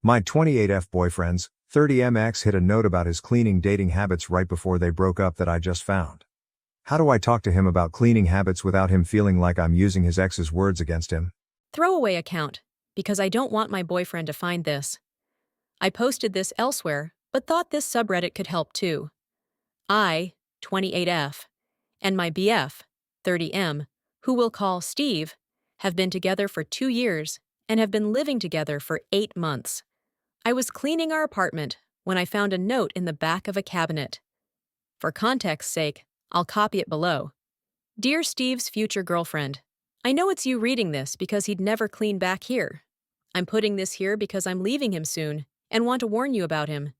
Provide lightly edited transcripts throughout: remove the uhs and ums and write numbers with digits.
My 28F boyfriend's 30MX hit a note about his cleaning dating habits right before they broke up that I just found. How do I talk to him about cleaning habits without him feeling like I'm using his ex's words against him? Throwaway account, because I don't want my boyfriend to find this. I posted this elsewhere, but thought this subreddit could help too. I, 28F, and my BF, 30M, who we'll call Steve, have been together for 2 years and have been living together for 8 months. I was cleaning our apartment when I found a note in the back of a cabinet. For context's sake, I'll copy it below. Dear Steve's future girlfriend, I know it's you reading this because he'd never clean back here. I'm putting this here because I'm leaving him soon and want to warn you about him.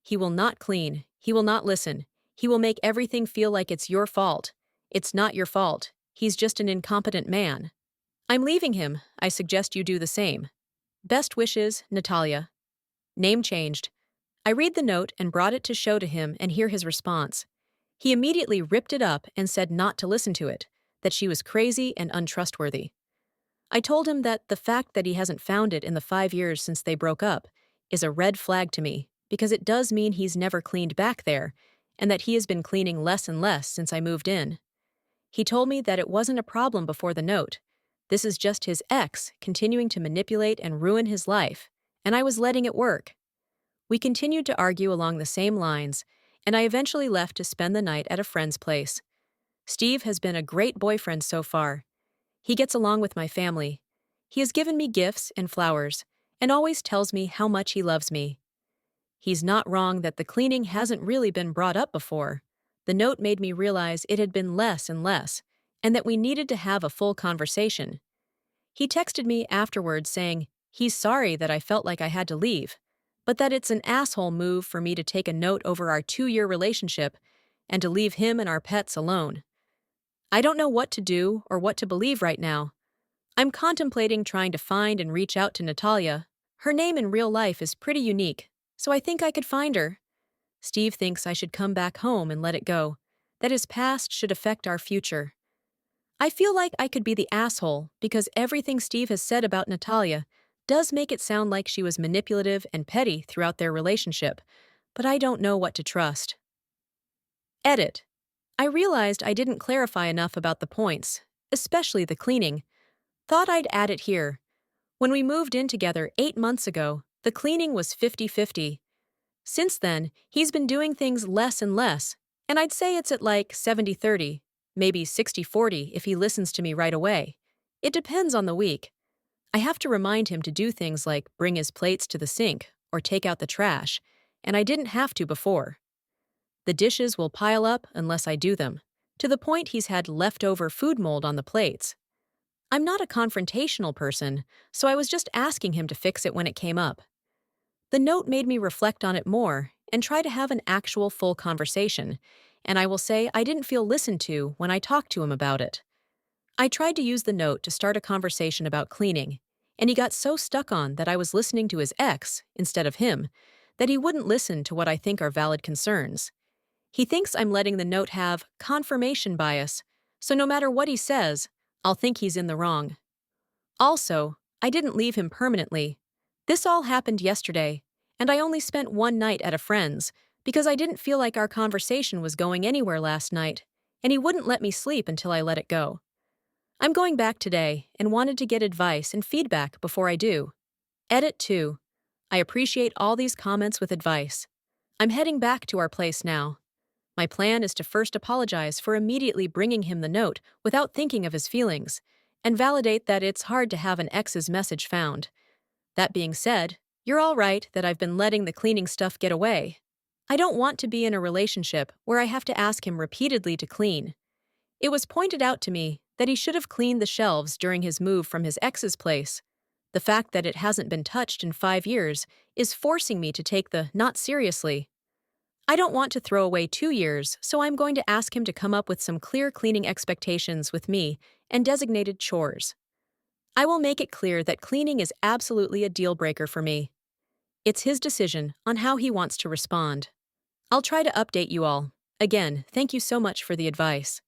He will not clean. He will not listen. He will make everything feel like it's your fault. It's not your fault. He's just an incompetent man. I'm leaving him. I suggest you do the same. Best wishes, Natalia. Name changed. I read the note and brought it to show to him and hear his response. He immediately ripped it up and said not to listen to it, that she was crazy and untrustworthy. I told him that the fact that he hasn't found it in the 5 years since they broke up is a red flag to me, because it does mean he's never cleaned back there, and that he has been cleaning less and less since I moved in. He told me that it wasn't a problem before the note. This is just his ex continuing to manipulate and ruin his life, and I was letting it work. We continued to argue along the same lines, and I eventually left to spend the night at a friend's place. Steve has been a great boyfriend so far. He gets along with my family. He has given me gifts and flowers, and always tells me how much he loves me. He's not wrong that the cleaning hasn't really been brought up before. The note made me realize it had been less and less, and that we needed to have a full conversation. He texted me afterwards saying he's sorry that I felt like I had to leave, but that it's an asshole move for me to take a note over our 2-year relationship and to leave him and our pets alone. I don't know what to do or what to believe right now. I'm contemplating trying to find and reach out to Natalia. Her name in real life is pretty unique, so I think I could find her. Steve thinks I should come back home and let it go, that his past should affect our future. I feel like I could be the asshole because everything Steve has said about Natalia does make it sound like she was manipulative and petty throughout their relationship, but I don't know what to trust. Edit. I realized I didn't clarify enough about the points, especially the cleaning. Thought I'd add it here. When we moved in together 8 months ago, the cleaning was 50-50. Since then, he's been doing things less and less, and I'd say it's at like 70-30, maybe 60-40 if he listens to me right away. It depends on the week. I have to remind him to do things like bring his plates to the sink or take out the trash, and I didn't have to before. The dishes will pile up unless I do them, to the point he's had leftover food mold on the plates. I'm not a confrontational person, so I was just asking him to fix it when it came up. The note made me reflect on it more and try to have an actual full conversation, and I will say I didn't feel listened to when I talked to him about it. I tried to use the note to start a conversation about cleaning, and he got so stuck on that I was listening to his ex instead of him that he wouldn't listen to what I think are valid concerns. He thinks I'm letting the note have confirmation bias, so no matter what he says, I'll think he's in the wrong. Also, I didn't leave him permanently. This all happened yesterday, and I only spent one night at a friend's because I didn't feel like our conversation was going anywhere last night, and he wouldn't let me sleep until I let it go. I'm going back today and wanted to get advice and feedback before I do. Edit 2. I appreciate all these comments with advice. I'm heading back to our place now. My plan is to first apologize for immediately bringing him the note without thinking of his feelings, and validate that it's hard to have an ex's message found. That being said, you're all right that I've been letting the cleaning stuff get away. I don't want to be in a relationship where I have to ask him repeatedly to clean. It was pointed out to me that he should have cleaned the shelves during his move from his ex's place. The fact that it hasn't been touched in 5 years is forcing me to take the not seriously. I don't want to throw away 2 years, so I'm going to ask him to come up with some clear cleaning expectations with me and designated chores. I will make it clear that cleaning is absolutely a deal breaker for me. It's his decision on how he wants to respond. I'll try to update you all. Again, thank you so much for the advice.